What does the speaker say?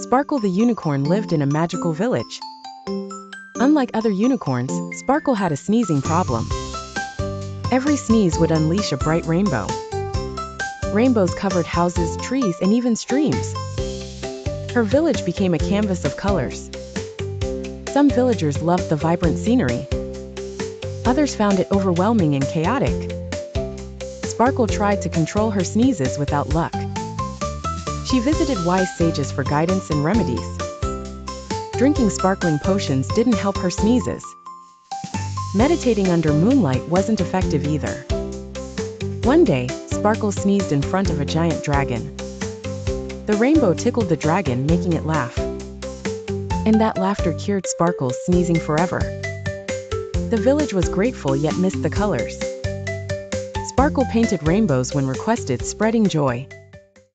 Sparkle the unicorn lived in a magical village. Unlike other unicorns, Sparkle had a sneezing problem. Every sneeze would unleash a bright rainbow. Rainbows covered houses, trees, and even streams. Her village became a canvas of colors. Some villagers loved the vibrant scenery. Others found it overwhelming and chaotic. Sparkle tried to control her sneezes without luck. She visited wise sages for guidance and remedies. Drinking sparkling potions didn't help her sneezes. Meditating under moonlight wasn't effective either. One day, Sparkle sneezed in front of a giant dragon. The rainbow tickled the dragon, making it laugh. And that laughter cured Sparkle's sneezing forever. The village was grateful yet missed the colors. Sparkle painted rainbows when requested, spreading joy.